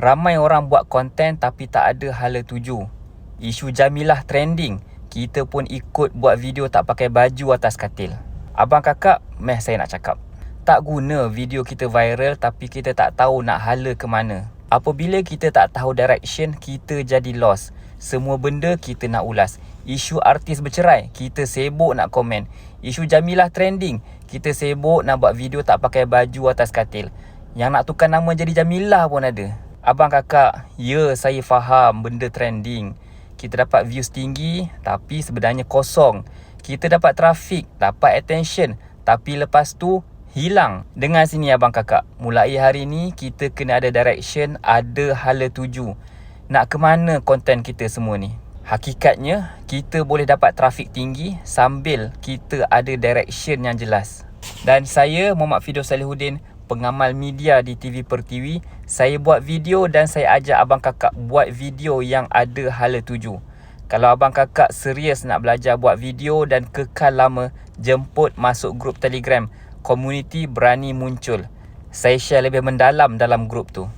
Ramai orang buat konten tapi tak ada hala tuju. Isu Jamilah trending, kita pun ikut buat video tak pakai baju atas katil. Abang kakak, saya nak cakap, tak guna video kita viral tapi kita tak tahu nak hala ke mana. Apabila kita tak tahu direction, kita jadi lost. Semua benda kita nak ulas. Isu artis bercerai, kita sibuk nak komen. Isu Jamilah trending, kita sibuk nak buat video tak pakai baju atas katil. Yang nak tukar nama jadi Jamilah pun ada. Abang kakak, ya saya faham benda trending. Kita dapat views tinggi tapi sebenarnya kosong. Kita dapat trafik, dapat attention, tapi lepas tu hilang. Dengar sini abang kakak, mulai hari ni kita kena ada direction, ada hala tuju. Nak ke mana konten kita semua ni? Hakikatnya, kita boleh dapat trafik tinggi sambil kita ada direction yang jelas. Dan saya, Muhammad Firdaus Salihuddin, pengamal media di TV Pertiwi, saya buat video dan saya ajak abang kakak buat video yang ada hala tuju. Kalau abang kakak serius nak belajar buat video dan kekal lama, jemput masuk grup Telegram. Komuniti berani muncul. Saya share lebih mendalam dalam grup tu.